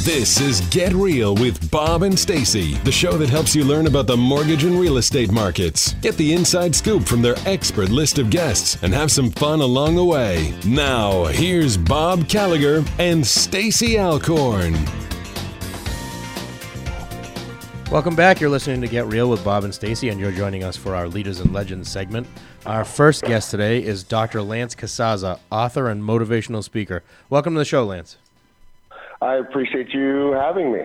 This is Get Real with Bob and Stacy, the show that helps you learn about the mortgage and real estate markets. Get the inside scoop from their expert list of guests and have some fun along the way. Now, here's Bob Gallagher and Stacy Alcorn. Welcome back. You're listening to Get Real with Bob and Stacy, and you're joining us for our Leaders and Legends segment. Our first guest today is Dr. Lance Casazza, author and motivational speaker. Welcome to the show, Lance. I appreciate you having me.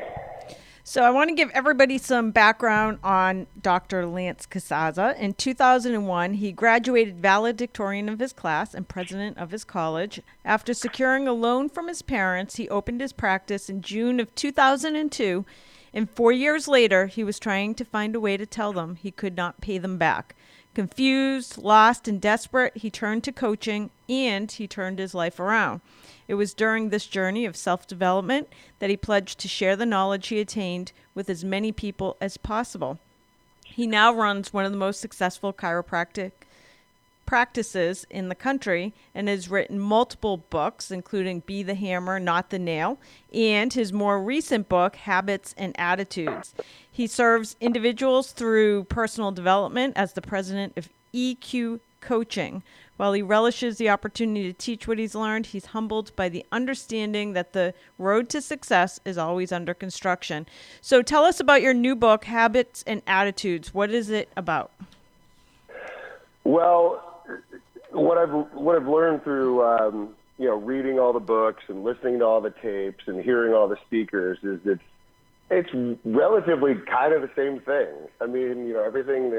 So I want to give everybody some background on Dr. Lance Casazza. In 2001, he graduated valedictorian of his class and president of his college. After securing a loan from his parents, he opened his practice in June of 2002, and 4 years later, he was trying to find a way to tell them he could not pay them back. Confused, lost, and desperate, he turned to coaching, and he turned his life around. It was during this journey of self-development that he pledged to share the knowledge he attained with as many people as possible. He now runs one of the most successful chiropractic practices in the country and has written multiple books, including Be the Hammer, Not the Nail, and his more recent book, Habits and Attitudes. He serves individuals through personal development as the president of EQ Coaching. While he relishes the opportunity to teach what he's learned, he's humbled by the understanding that the road to success is always under construction. So tell us about your new book, Habits and Attitudes. What is it about? Well, what I've learned through reading all the books and listening to all the tapes and hearing all the speakers is that it's relatively kind of the same thing. I mean, everything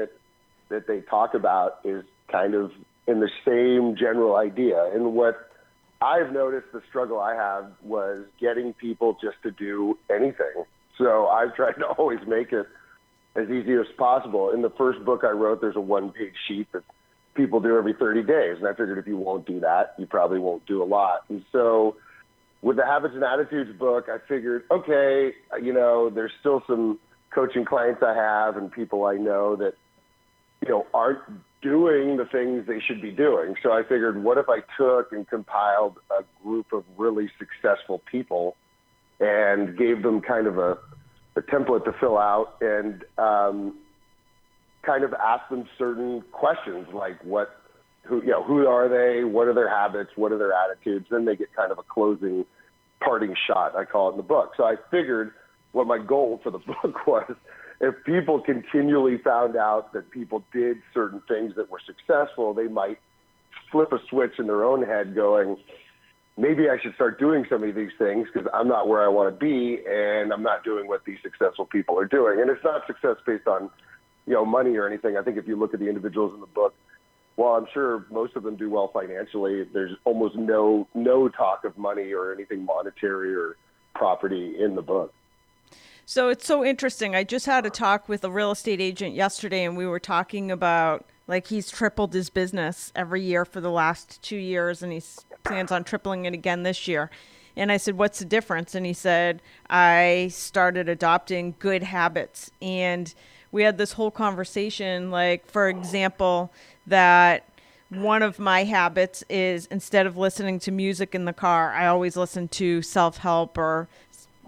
that they talk about is kind of in the same general idea. And what I've noticed the struggle I have was getting people just to do anything. So I've tried to always make it as easy as possible. In the first book I wrote, there's a one-page sheet that people do every 30 days. And I figured if you won't do that, you probably won't do a lot. And so with the Habits and Attitudes book, I figured, okay, there's still some coaching clients I have and people I know that, aren't doing the things they should be doing. So I figured, what if I took and compiled a group of really successful people and gave them kind of a template to fill out and kind of ask them certain questions like who are they? What are their habits? What are their attitudes? Then they get kind of a closing parting shot, I call it in the book. So I figured what my goal for the book was, if people continually found out that people did certain things that were successful, they might flip a switch in their own head going, maybe I should start doing some of these things because I'm not where I want to be and I'm not doing what these successful people are doing. And it's not success based on, money or anything. I think if you look at the individuals in the book, while I'm sure most of them do well financially, there's almost no talk of money or anything monetary or property in the book. So it's so interesting. I just had a talk with a real estate agent yesterday, and we were talking about, he's tripled his business every year for the last 2 years, and he plans on tripling it again this year. And I said, what's the difference? And he said, I started adopting good habits. And we had this whole conversation, for example, that one of my habits is instead of listening to music in the car, I always listen to self-help or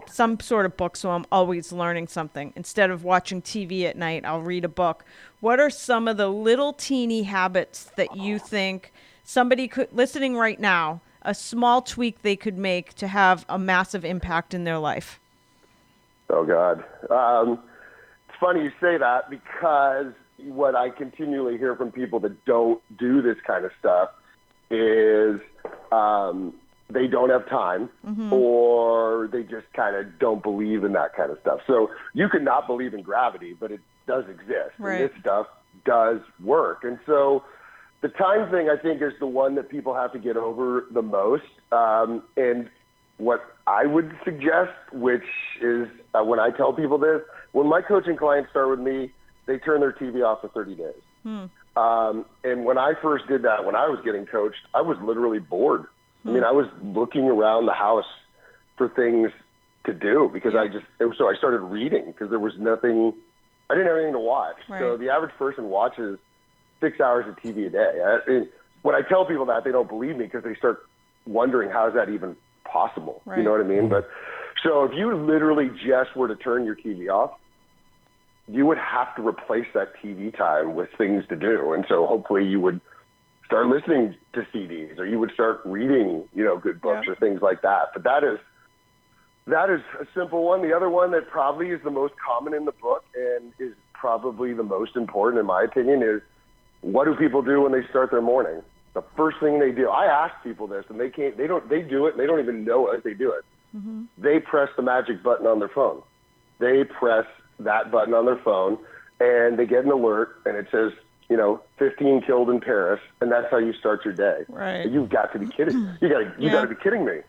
some sort of book, so I'm always learning something. Instead of watching TV at night, I'll read a book. What are some of the little teeny habits that you think somebody could, listening right now, a small tweak they could make to have a massive impact in their life? Oh, God. It's funny you say that because what I continually hear from people that don't do this kind of stuff is they don't have time, or they just kind of don't believe in that kind of stuff. So you can not believe in gravity, but it does exist. Right. And this stuff does work. And so the time thing, I think, is the one that people have to get over the most. And what I would suggest, which is when I tell people this, when my coaching clients start with me, they turn their TV off for 30 days. And when I first did that, when I was getting coached, I was literally bored. I mean, I was looking around the house for things to do because so I started reading because there was nothing, I didn't have anything to watch. Right. So the average person watches 6 hours of TV a day. When I tell people that, they don't believe me because they start wondering how is that even possible? Right. You know what I mean? But So if you literally just were to turn your TV off, you would have to replace that TV time with things to do. And so hopefully you would start listening to CDs, or you would start reading, good books or things like that. But that is a simple one. The other one that probably is the most common in the book and is probably the most important, in my opinion, is what do people do when they start their morning? The first thing they do. I ask people this, and they do it, and they don't even know it. They do it. Mm-hmm. They press the magic button on their phone. They press that button on their phone, and they get an alert, and it says, 15 killed in Paris, and that's how you start your day. Right. You've got to be kidding. You got to be kidding me.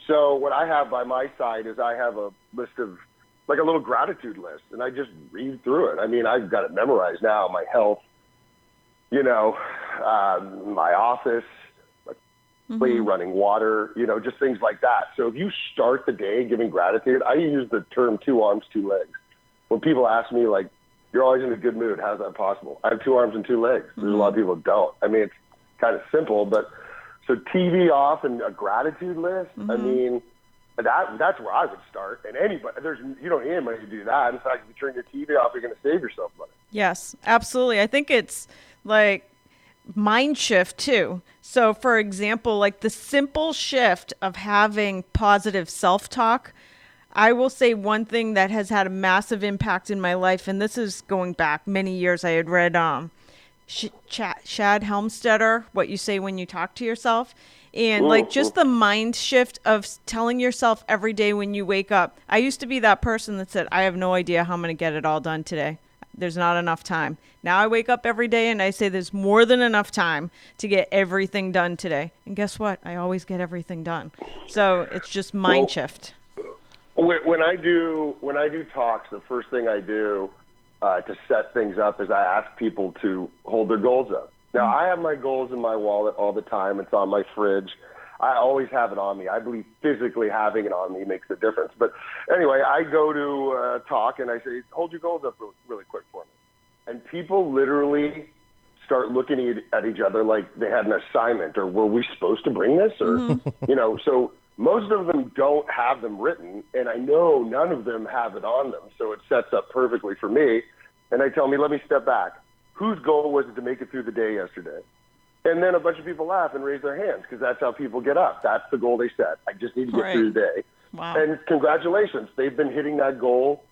So what I have by my side is I have a list of, like a little gratitude list, and I just read through it. I mean, I've got it memorized now. My health, my office, running water, just things like that. So if you start the day giving gratitude, I use the term 2 arms, 2 legs. When people ask me, like, you're always in a good mood, how's that possible? I have 2 arms and 2 legs. There's a lot of people who don't. I mean, it's kind of simple, but so TV off and a gratitude list, I mean, that's where I would start. And anybody, you don't need anybody to do that. In fact, if you turn your TV off, you're going to save yourself money. Yes, absolutely. I think it's like mind shift too. So for example, like the simple shift of having positive self-talk, I will say one thing that has had a massive impact in my life, and this is going back many years. I had read Shad Helmstetter, What You Say When You Talk to Yourself. And like just the mind shift of telling yourself every day when you wake up. I used to be that person that said, I have no idea how I'm going to get it all done today. There's not enough time. Now I wake up every day and I say there's more than enough time to get everything done today. And guess what? I always get everything done. So it's just mind shift. When I do talks, the first thing I do to set things up is I ask people to hold their goals up. Now, I have my goals in my wallet all the time. It's on my fridge. I always have it on me. I believe physically having it on me makes a difference. But anyway, I go to talk and I say, hold your goals up really quick for me. And people literally start looking at each other like they had an assignment, or were we supposed to bring this? Or, so most of them don't have them written, and I know none of them have it on them. So it sets up perfectly for me. And I tell me, let me step back. Whose goal was it to make it through the day yesterday? And then a bunch of people laugh and raise their hands because that's how people get up. That's the goal they set. I just need to get through the day. Wow. And congratulations. They've been hitting that goal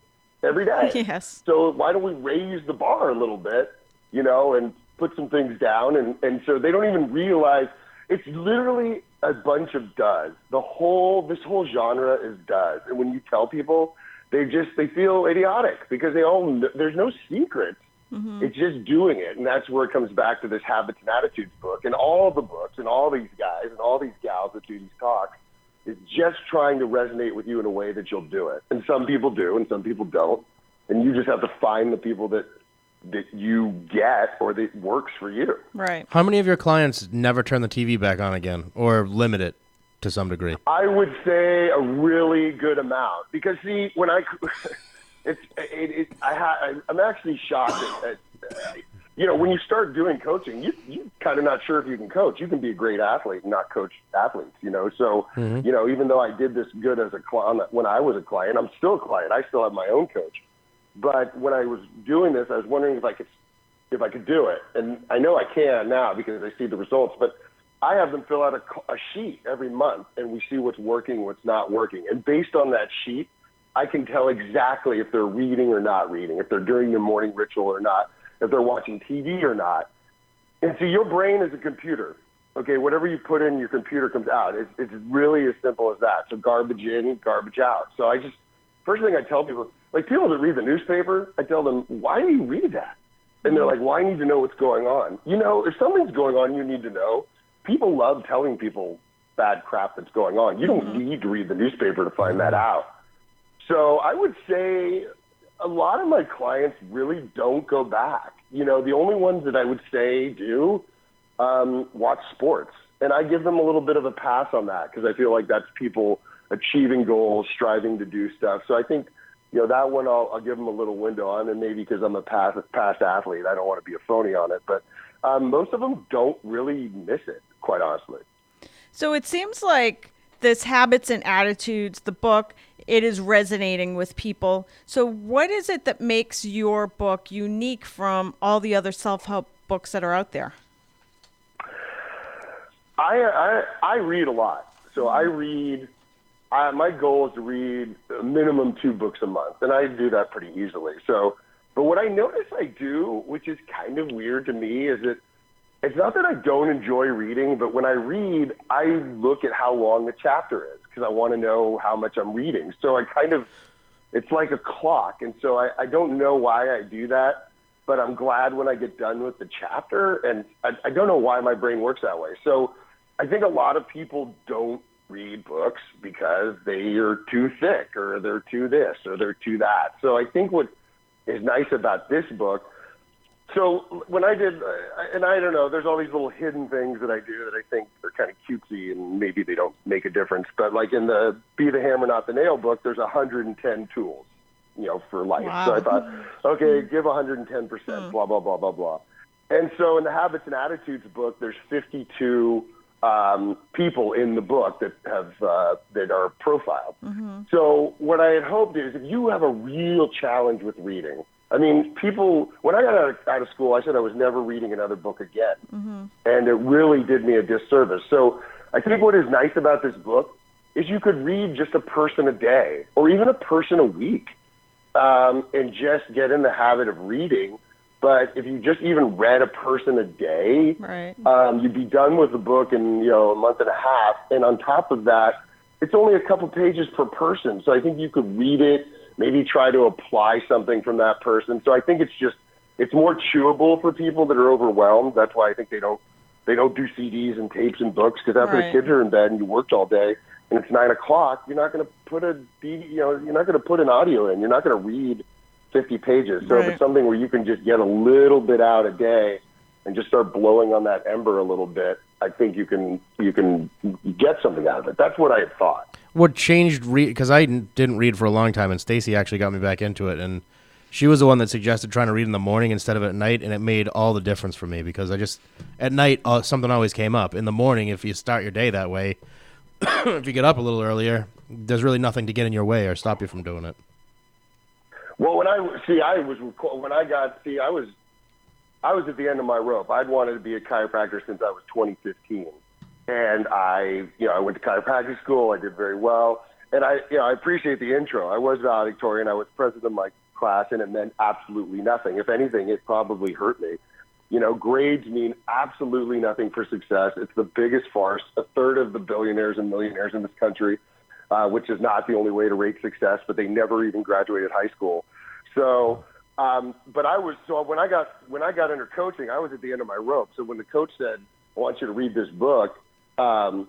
every day. Yes. So why don't we raise the bar a little bit, and put some things down? And so they don't even realize it's literally a bunch of does. This whole genre is does. And when you tell people, they feel idiotic because there's no secrets. Mm-hmm. It's just doing it. And that's where it comes back to this Habits and Attitudes book. And all the books and all these guys and all these gals that do these talks is just trying to resonate with you in a way that you'll do it. And some people do and some people don't. And you just have to find the people that you get or that works for you. Right. How many of your clients never turn the TV back on again or limit it to some degree? I would say a really good amount. Because, see, when I'm actually shocked at when you start doing coaching, you kind of not sure if you can coach. You can be a great athlete and not coach athletes, So, even though I did this good as a client, when I was a client, I'm still a client. I still have my own coach. But when I was doing this, I was wondering if I could do it. And I know I can now because I see the results. But I have them fill out a sheet every month, and we see what's working, what's not working. And based on that sheet, I can tell exactly if they're reading or not reading, if they're doing their morning ritual or not, if they're watching TV or not. And so your brain is a computer. Okay, whatever you put in, your computer comes out. It's really as simple as that. So garbage in, garbage out. So first thing I tell people, like people that read the newspaper, I tell them, why do you read that? And they're like, well, I need to know what's going on. If something's going on, you need to know. People love telling people bad crap that's going on. You don't need to read the newspaper to find that out. So I would say a lot of my clients really don't go back. The only ones that I would say do watch sports. And I give them a little bit of a pass on that because I feel like that's people achieving goals, striving to do stuff. So I think, that one I'll give them a little window on, and maybe because I'm a past athlete, I don't want to be a phony on it. But most of them don't really miss it, quite honestly. So it seems like this Habits and Attitudes, the book, it is resonating with people. So what is it that makes your book unique from all the other self-help books that are out there? I read a lot. So I read, my goal is to read a minimum 2 books a month, and I do that pretty easily. So, but what I notice I do, which is kind of weird to me, is that it's not that I don't enjoy reading, but when I read, I look at how long the chapter is because I want to know how much I'm reading. So it's like a clock. And so I don't know why I do that, but I'm glad when I get done with the chapter. And I don't know why my brain works that way. So I think a lot of people don't read books because they are too thick or they're too this or they're too that. So I think what is nice about this book, so when I did, and I don't know, there's all these little hidden things that I do that I think are kind of cutesy and maybe they don't make a difference. But like in the Be the Hammer, Not the Nail book, there's 110 tools, for life. Wow. So I thought, okay, give 110%, blah, blah, blah, blah, blah. And so in the Habits and Attitudes book, there's 52 people in the book that are profiled. Mm-hmm. So what I had hoped is if you have a real challenge with reading, I mean, when I got out of school, I said I was never reading another book again. Mm-hmm. And it really did me a disservice. So I think what is nice about this book is you could read just a person a day or even a person a week and just get in the habit of reading. But if you just even read a person a day, right. You'd be done with the book in, a month and a half. And on top of that, it's only a couple pages per person. So I think you could read it, maybe try to apply something from that person. So I think it's more chewable for people that are overwhelmed. That's why I think they don't do CDs and tapes and books, because after right. the kids are in bed and you worked all day and it's 9 o'clock, you're not going to put you're not going to put an audio in. You're not going to read 50 pages. So right. if it's something where you can just get a little bit out a day and just start blowing on that ember a little bit, I think you can get something out of it. That's what I had thought. What changed, because I didn't read for a long time, and Stacy actually got me back into it, and she was the one that suggested trying to read in the morning instead of at night, and it made all the difference for me, because at night, something always came up. In the morning, if you start your day that way, if you get up a little earlier, there's really nothing to get in your way or stop you from doing it. Well, I was at the end of my rope. I'd wanted to be a chiropractor since I was 2015. And I went to chiropractic school. I did very well. And I appreciate the intro. I was valedictorian. I was president of my class, and it meant absolutely nothing. If anything, it probably hurt me. Grades mean absolutely nothing for success. It's the biggest farce. A third of the billionaires and millionaires in this country, which is not the only way to rate success, but they never even graduated high school. So, when I got into coaching, I was at the end of my rope. So when the coach said, I want you to read this book, I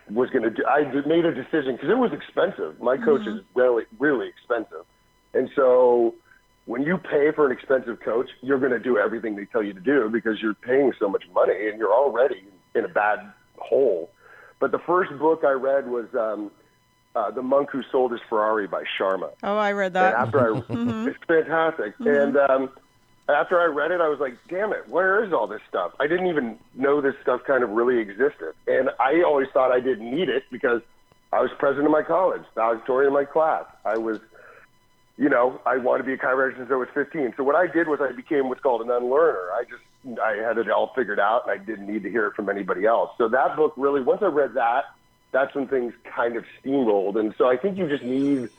made a decision because it was expensive. My coach is really, really expensive. And so when you pay for an expensive coach, you're going to do everything they tell you to do because you're paying so much money and you're already in a bad hole. But the first book I read was The Monk Who Sold His Ferrari by Sharma. Oh, I read that. And it's fantastic. Mm-hmm. And after I read it, I was like, damn it, where is all this stuff? I didn't even know this stuff kind of really existed. And I always thought I didn't need it because I was president of my college, valedictorian of my class. I was, I wanted to be a chiropractor since I was 15. So what I did was I became what's called an unlearner. I had it all figured out, and I didn't need to hear it from anybody else. So that book really, once I read that, that's when things kind of steamrolled. And so I think you just need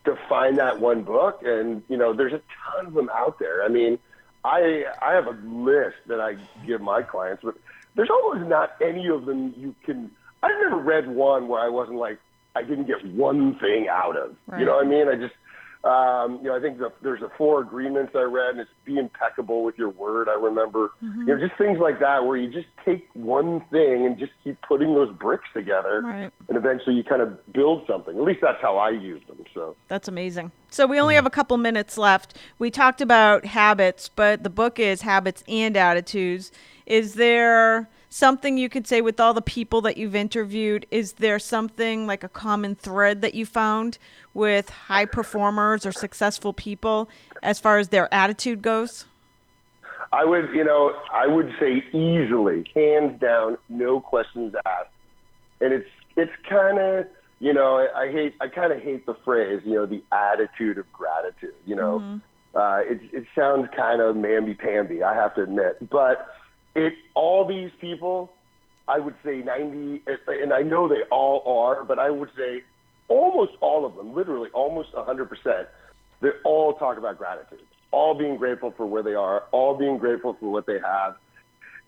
to find that one book. And, there's a ton of them out there. I mean, I have a list that I give my clients, but there's almost not any of them I've never read one where I wasn't like, I didn't get one thing out of. Right. You know what I mean? I just, I think there's the 4 agreements I read, and it's be impeccable with your word. I remember, just things like that where you just take one thing and just keep putting those bricks together, right. And eventually you kind of build something. At least that's how I use them. So that's amazing. So we only have a couple minutes left. We talked about habits, but the book is Habits and Attitudes. Is there something you could say with all the people that you've interviewed? Is there something like a common thread that you found with high performers or successful people as far as their attitude goes? I would say easily, hands down, no questions asked. And it's kind of, I kind of hate the phrase, the attitude of gratitude. It sounds kind of mamby-pamby, I have to admit. But all these people, I would say 90, and I know they all are, but I would say almost all of them, literally almost 100%, they all talk about gratitude, all being grateful for where they are, all being grateful for what they have.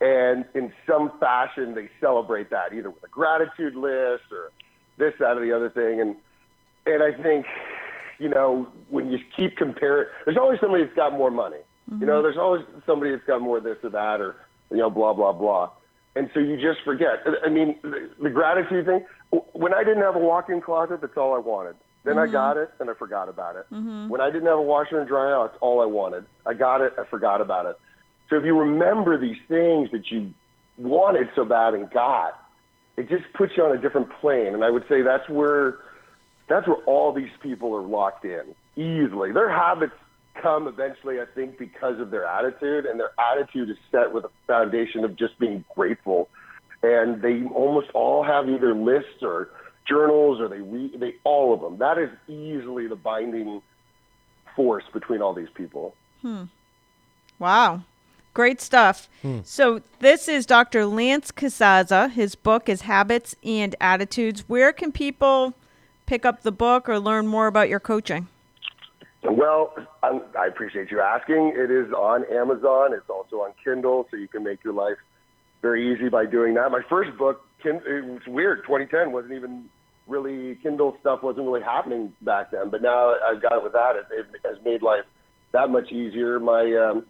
And in some fashion, they celebrate that either with a gratitude list or this, that, or the other thing. And I think, when you keep comparing, there's always somebody that's got more money. Mm-hmm. There's always somebody that's got more this or that or, blah, blah, blah. And so you just forget. I mean, the gratitude thing, when I didn't have a walk-in closet, that's all I wanted. Then I got it, and I forgot about it. Mm-hmm. When I didn't have a washer and dryer, that's all I wanted. I got it, I forgot about it. So if you remember these things that you wanted so bad and got, it just puts you on a different plane. And I would say that's where all these people are locked in, easily. Their habits come eventually, I think, because of their attitude, and their attitude is set with a foundation of just being grateful. And they almost all have either lists or journals, or they all of them. That is easily the binding force between all these people. Wow. Great stuff. So this is Dr. Lance Casazza. His book is Habits and Attitudes. Where can people pick up the book or learn more about your coaching? Well, I appreciate you asking. It is on Amazon. It's also on Kindle, so you can make your life very easy by doing that. My first book, it was weird. 2010 wasn't even really, Kindle stuff wasn't really happening back then. But now I've got it with that. It has made life that much easier. My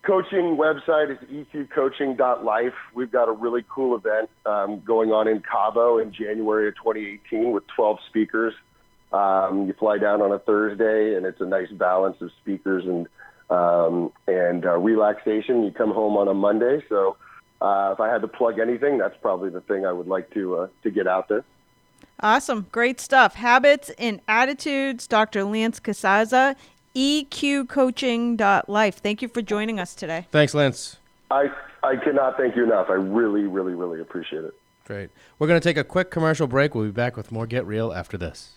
coaching website is eqcoaching.life. We've got a really cool event going on in Cabo in January of 2018 with 12 speakers. You fly down on a Thursday, and it's a nice balance of speakers and relaxation. You come home on a Monday. So if I had to plug anything, that's probably the thing I would like to get out there. Awesome. Great stuff. Habits and Attitudes, Dr. Lance Casazza, eqcoaching.life. Thank you for joining us today. Thanks, Lance. I cannot thank you enough. I really, really, really appreciate it. Great. We're going to take a quick commercial break. We'll be back with more Get Real after this.